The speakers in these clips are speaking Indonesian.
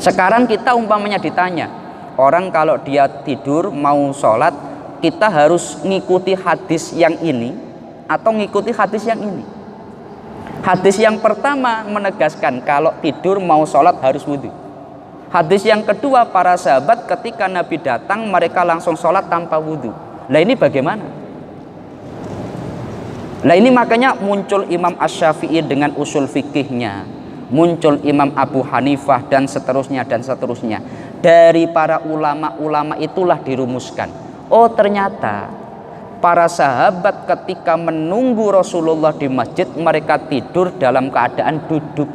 Sekarang kita umpamanya ditanya, orang kalau dia tidur mau sholat, kita harus ngikuti hadis yang ini atau ngikuti hadis yang ini? Hadis yang pertama menegaskan kalau tidur mau sholat harus wudhu. Hadis yang kedua, para sahabat ketika Nabi datang mereka langsung sholat tanpa wudhu. Nah ini bagaimana? Nah ini makanya muncul Imam Asy-Syafi'i dengan usul fikihnya, muncul Imam Abu Hanifah dan seterusnya dan seterusnya. Dari para ulama-ulama itulah dirumuskan, oh ternyata para sahabat ketika menunggu Rasulullah di masjid mereka tidur dalam keadaan duduk.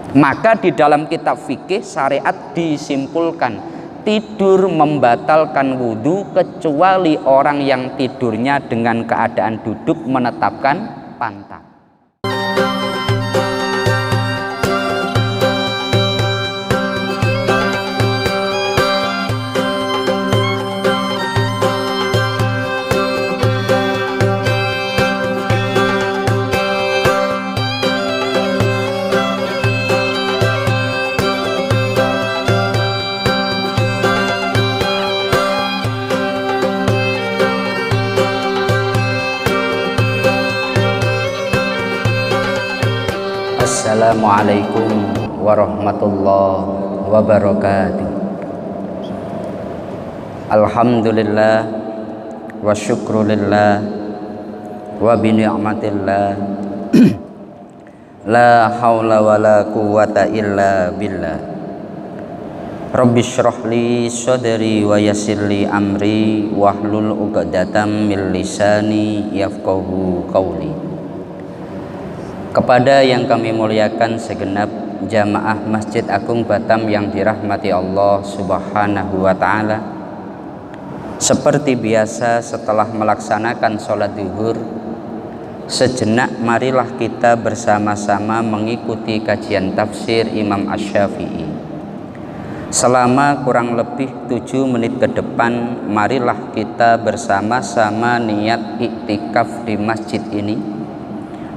Maka di dalam kitab fikih syariat disimpulkan tidur membatalkan wudhu kecuali orang yang tidurnya dengan keadaan duduk menetapkan pantat. Assalamualaikum warahmatullahi wabarakatuh. Alhamdulillah wa syukrulillah wa bini'matillah la hawla wa la quwwata illa billah. Rabbi syrahli sadri wa yassirli amri wahlul 'uqdatam min lisani yafqahu qawli. Kepada yang kami muliakan segenap jamaah Masjid Agung Batam yang dirahmati Allah Subhanahu wa ta'ala, seperti biasa setelah melaksanakan sholat zuhur, sejenak marilah kita bersama-sama mengikuti kajian tafsir Imam Asy-Syafi'i. Selama kurang lebih 7 menit ke depan, marilah kita bersama-sama niat iktikaf di masjid ini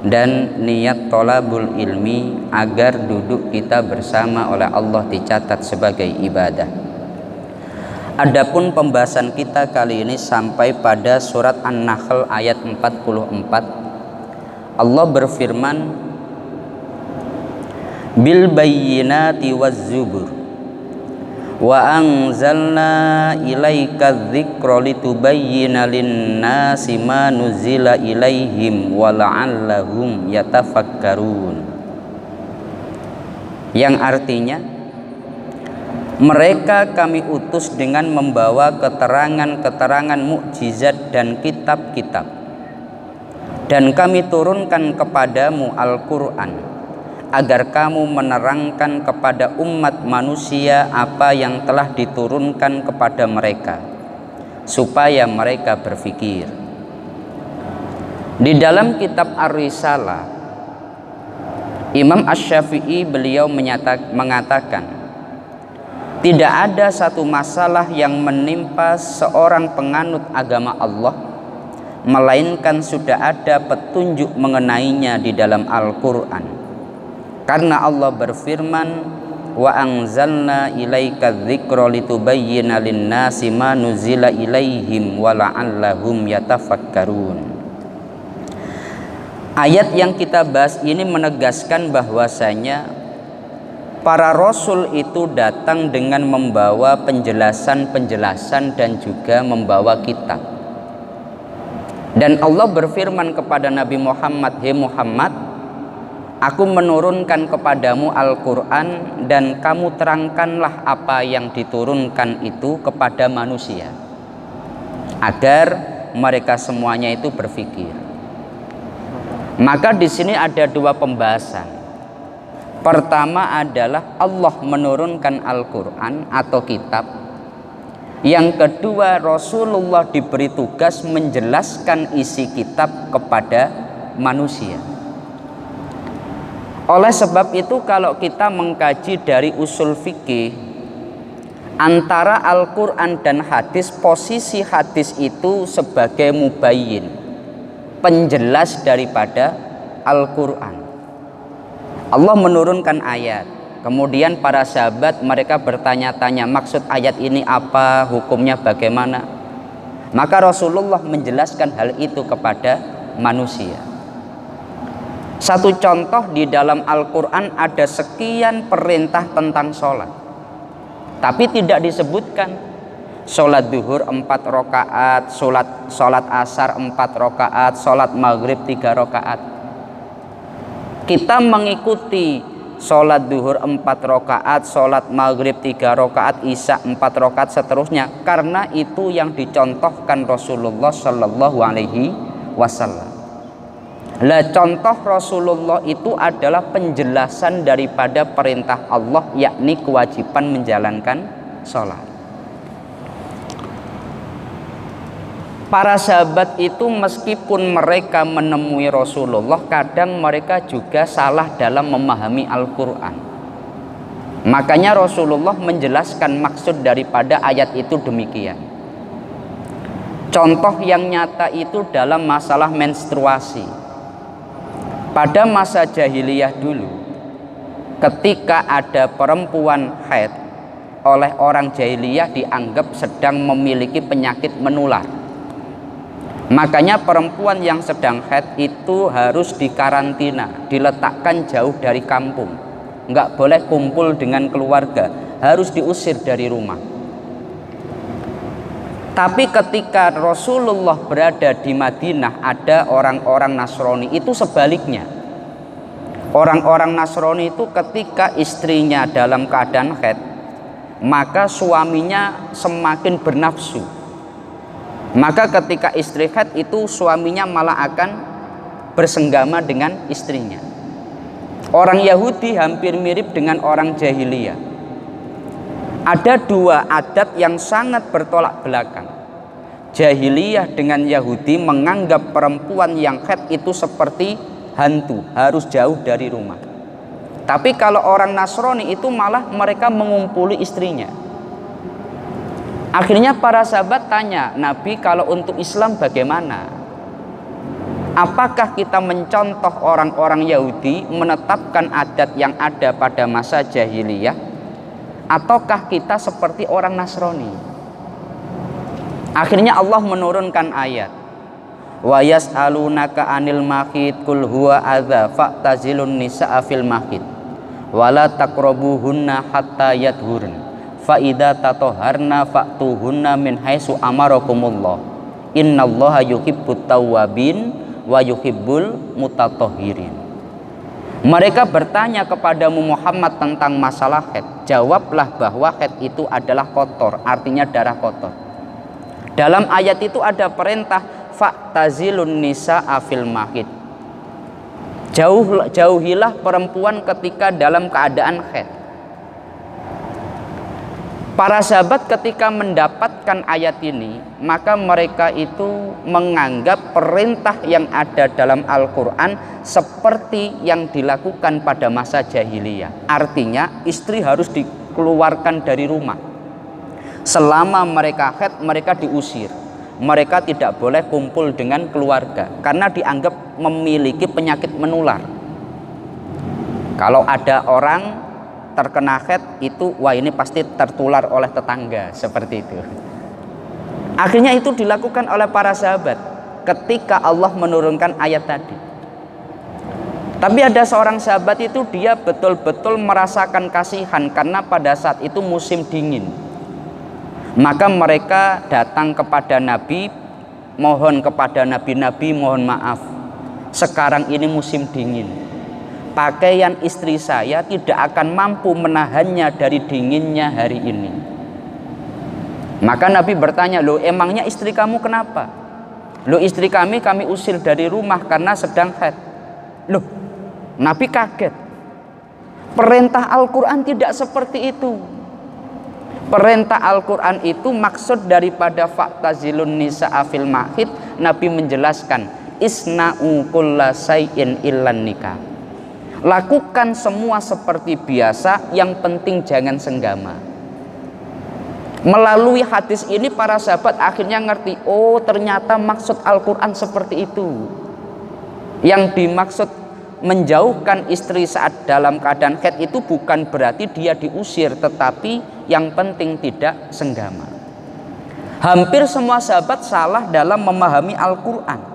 dan niat tolabul ilmi agar duduk kita bersama oleh Allah dicatat sebagai ibadah. Adapun pembahasan kita kali ini sampai pada surat An-Nahl ayat 44. Allah berfirman, bil bayyinati waz zubur wa anzalna ilaika dzikra litubayyina lin-nasi ma nuzila ilaihim wa la'allahum yatafakkarun. Yang artinya, mereka kami utus dengan membawa keterangan-keterangan mukjizat dan kitab-kitab, dan kami turunkan kepadamu Al-Quran agar kamu menerangkan kepada umat manusia apa yang telah diturunkan kepada mereka, supaya mereka berfikir. Di dalam kitab Ar-Risalah, Imam Asy-Syafi'i beliau mengatakan, tidak ada satu masalah yang menimpa seorang penganut agama Allah, melainkan sudah ada petunjuk mengenainya di dalam Al-Quran. Karena Allah berfirman, wa anzalna ilaika dzikra litubayyina lin-nasi ma nuzila ilaihim wa la'allahum yatafakkarun. Ayat yang kita bahas ini menegaskan bahwasanya para rasul itu datang dengan membawa penjelasan-penjelasan dan juga membawa kitab. Dan Allah berfirman kepada Nabi Muhammad, "Hei Muhammad, Aku menurunkan kepadamu Al-Quran dan kamu terangkanlah apa yang diturunkan itu kepada manusia agar mereka semuanya itu berpikir." Maka di sini ada 2 pembahasan. Pertama adalah Allah menurunkan Al-Quran atau kitab. Yang kedua, Rasulullah diberi tugas menjelaskan isi kitab kepada manusia. Oleh sebab itu kalau kita mengkaji dari usul fikih, antara Al-Quran dan hadis, posisi hadis itu sebagai mubayyin, penjelas daripada Al-Quran. Allah menurunkan ayat, Kemudian para sahabat mereka bertanya-tanya, maksud ayat ini apa, hukumnya bagaimana. Maka Rasulullah menjelaskan hal itu kepada manusia. Satu contoh, di dalam Al-Quran ada sekian perintah tentang sholat, tapi tidak disebutkan sholat duhur 4 rakaat, sholat asar 4 rakaat, sholat maghrib 3 rakaat. Kita mengikuti sholat duhur 4 rakaat, sholat maghrib 3 rakaat, isya 4 rakaat, seterusnya, karena itu yang dicontohkan Rasulullah Shallallahu Alaihi Wasallam. Lah, contoh Rasulullah itu adalah penjelasan daripada perintah Allah, yakni kewajiban menjalankan sholat. Para sahabat itu meskipun mereka menemui Rasulullah, kadang mereka juga salah dalam memahami Al-Quran. Makanya Rasulullah menjelaskan maksud daripada ayat itu demikian. Contoh yang nyata itu dalam masalah menstruasi. Pada masa jahiliyah dulu, ketika ada perempuan haid, oleh orang jahiliyah dianggap sedang memiliki penyakit menular. Makanya perempuan yang sedang haid itu harus dikarantina, diletakkan jauh dari kampung, nggak boleh kumpul dengan keluarga, harus diusir dari rumah. Tapi ketika Rasulullah berada di Madinah, ada orang-orang Nasrani, itu sebaliknya. Orang-orang Nasrani itu ketika istrinya dalam keadaan haid, maka suaminya semakin bernafsu. Maka ketika istri haid itu suaminya malah akan bersenggama dengan istrinya. Orang Yahudi hampir mirip dengan orang jahiliyah. Ada dua adat yang sangat bertolak belakang. Jahiliyah dengan Yahudi menganggap perempuan yang haid itu seperti hantu, harus jauh dari rumah. Tapi kalau orang Nasrani itu malah mereka mengumpuli istrinya. Akhirnya para sahabat tanya, Nabi, kalau untuk Islam bagaimana? Apakah kita mencontoh orang-orang Yahudi menetapkan adat yang ada pada masa jahiliyah, ataukah kita seperti orang Nasrani? Akhirnya Allah menurunkan ayat, wa yas'alunaka 'anil mahid qul huwa adza fa'tazilun nisaa fil mahid wala taqrabuhunna hatta yadhurun fa idza tatahharna fa'tuhunna min haitsu amarakumullah innallaha yuhibbut tawwabin wa yuhibbul mutatahhirin. Mereka bertanya kepadamu Muhammad tentang masalah haid. Jawablah bahwa haid itu adalah kotor, artinya darah kotor. Dalam ayat itu ada perintah fa'tazilun nisaa fil mahid. Jauhilah perempuan ketika dalam keadaan haid. Para sahabat ketika mendapatkan ayat ini, maka mereka itu menganggap perintah yang ada dalam Al-Quran seperti yang dilakukan pada masa jahiliyah. Artinya istri harus dikeluarkan dari rumah. Selama mereka haid, mereka diusir. Mereka tidak boleh kumpul dengan keluarga karena dianggap memiliki penyakit menular. Kalau ada orang terkena haid itu, wah ini pasti tertular oleh tetangga, seperti itu. Akhirnya itu dilakukan oleh para sahabat ketika Allah menurunkan ayat tadi. Tapi ada seorang sahabat itu dia betul-betul merasakan kasihan karena pada saat itu musim dingin. Maka mereka datang kepada Nabi, mohon kepada Nabi, mohon maaf, sekarang ini musim dingin, pakaian istri saya tidak akan mampu menahannya dari dinginnya hari ini. Maka Nabi bertanya, loh emangnya istri kamu kenapa? Loh istri kami usir dari rumah karena sedang haid. Loh, Nabi kaget. Perintah Al-Quran tidak seperti itu. Perintah Al-Quran itu maksud daripada fa'tazilun nisaa fil mahid, Nabi menjelaskan isna'u kulla say'in illan nikah. Lakukan semua seperti biasa, yang penting jangan senggama. Melalui hadis ini para sahabat akhirnya ngerti, oh ternyata maksud Al-Quran seperti itu. Yang dimaksud menjauhkan istri saat dalam keadaan haid itu bukan berarti dia diusir, tetapi yang penting tidak senggama. Hampir semua sahabat salah dalam memahami Al-Quran.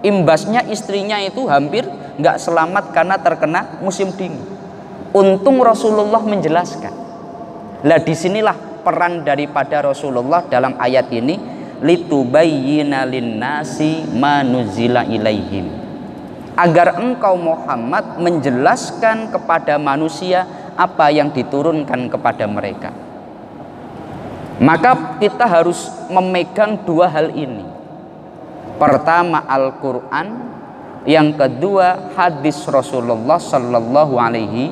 Imbasnya istrinya itu hampir nggak selamat karena terkena musim dingin. Untung Rasulullah menjelaskan. Lah disinilah peran daripada Rasulullah dalam ayat ini, litubayyina linnasi ma nuzila ilaihim, agar engkau Muhammad menjelaskan kepada manusia apa yang diturunkan kepada mereka. Maka kita harus memegang dua hal ini. Pertama Al-Quran, yang kedua hadis Rasulullah Sallallahu Alaihi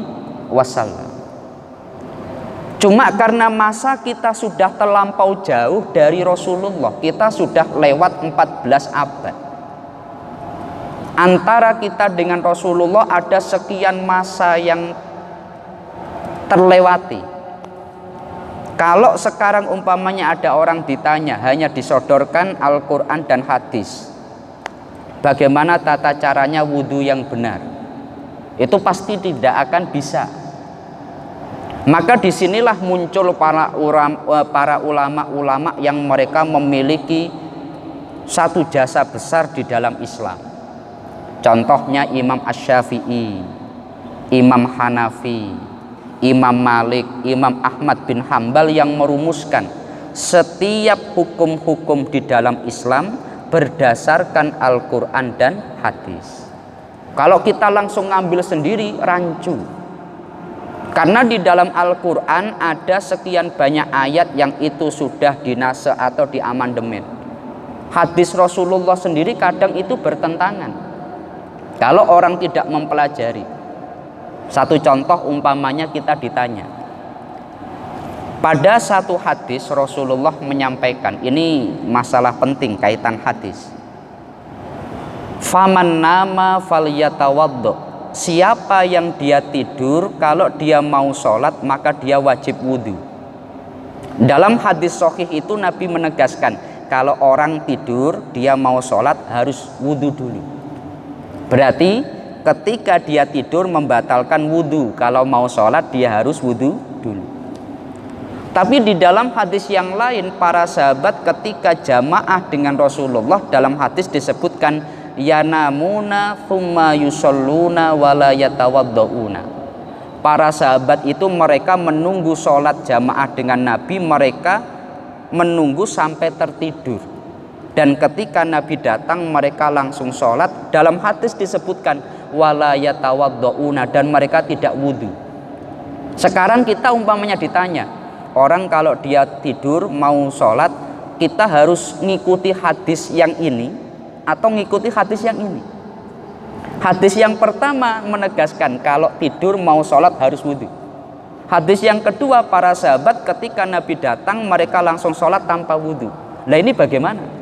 Wasallam. Cuma karena masa kita sudah terlampau jauh dari Rasulullah, kita sudah lewat 14 abad. Antara kita dengan Rasulullah ada sekian masa yang terlewati. Kalau sekarang umpamanya ada orang ditanya, hanya disodorkan Al-Quran dan hadis, bagaimana tata caranya wudhu yang benar, itu pasti tidak akan bisa. Maka disinilah muncul para ulama-ulama yang mereka memiliki satu jasa besar di dalam Islam. Contohnya Imam Asy-Syafi'i, Imam Hanafi, Imam Malik, Imam Ahmad bin Hambal yang merumuskan setiap hukum-hukum di dalam Islam berdasarkan Al-Quran dan hadis. Kalau kita langsung ngambil sendiri rancu. Karena di dalam Al-Quran ada sekian banyak ayat yang itu sudah dinase atau diamandemen. Hadis Rasulullah sendiri kadang itu bertentangan kalau orang tidak mempelajari. Satu contoh umpamanya kita ditanya, pada satu hadis Rasulullah menyampaikan, ini masalah penting kaitan hadis, faman nama falyatawaddo, siapa yang dia tidur kalau dia mau sholat maka dia wajib wudhu. Dalam hadis sahih itu Nabi menegaskan, kalau orang tidur dia mau sholat harus wudhu dulu. Berarti ketika dia tidur membatalkan wudhu, kalau mau sholat dia harus wudhu dulu. Tapi di dalam hadis yang lain, para sahabat ketika jamaah dengan Rasulullah, dalam hadis disebutkan yanamuna thumma yusalluna wala yatawaddauna. Para sahabat itu mereka menunggu sholat jamaah dengan Nabi, mereka menunggu sampai tertidur. Dan ketika Nabi datang mereka langsung sholat. Dalam hadis disebutkan wala yatawaddauna, dan mereka tidak wudhu. Sekarang kita umpamanya ditanya, orang kalau dia tidur mau sholat, kita harus ngikuti hadis yang ini atau ngikuti hadis yang ini? Hadis yang pertama menegaskan kalau tidur mau sholat harus wudhu. Hadis yang kedua, para sahabat ketika Nabi datang mereka langsung sholat tanpa wudhu. Nah ini bagaimana?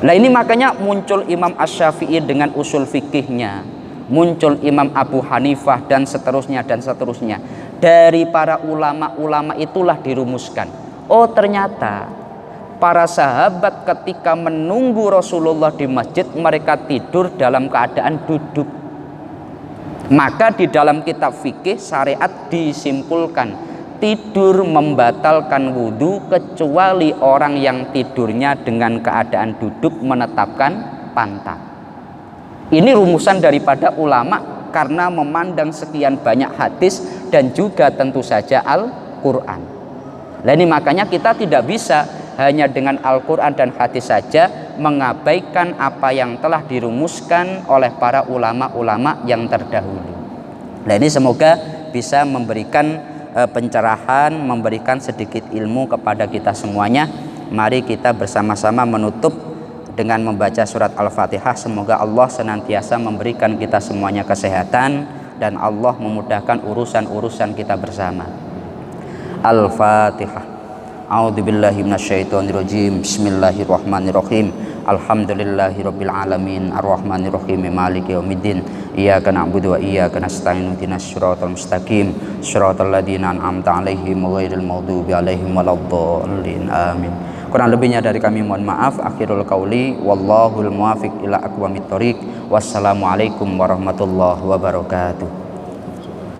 Nah ini makanya muncul Imam Asy-Syafi'i dengan usul fikihnya, muncul Imam Abu Hanifah dan seterusnya dan seterusnya. Dari para ulama-ulama itulah dirumuskan, oh ternyata para sahabat ketika menunggu Rasulullah di masjid mereka tidur dalam keadaan duduk. Maka di dalam kitab fikih syariat disimpulkan tidur membatalkan wudhu kecuali orang yang tidurnya dengan keadaan duduk menetapkan pantat. Ini rumusan daripada ulama karena memandang sekian banyak hadis dan juga tentu saja Al-Quran. Nah ini makanya kita tidak bisa hanya dengan Al-Quran dan hadis saja mengabaikan apa yang telah dirumuskan oleh para ulama-ulama yang terdahulu. Nah ini semoga bisa memberikan pencerahan, memberikan sedikit ilmu kepada kita semuanya. Mari kita bersama-sama menutup dengan membaca surat Al-Fatihah. Semoga Allah senantiasa memberikan kita semuanya kesehatan dan Allah memudahkan urusan-urusan kita bersama. Al-Fatihah. A'udzubillahi minasyaitonirrajim. Bismillahirrahmanirrahim. Alhamdulillahirabbil alamin arrahmanirrahim maliki yaumiddin iyyaka na'budu wa iyyaka nasta'in ihdinas siratal mustaqim siratal ladzina an'amta 'alaihim ghairil maghdubi 'alaihim waladdallin amin. Kurang lebihnya dari kami mohon maaf. Akhirul qauli wallahul muwaffiq ila aqwamit thoriq. Wassalamualaikum warahmatullahi wabarakatuh.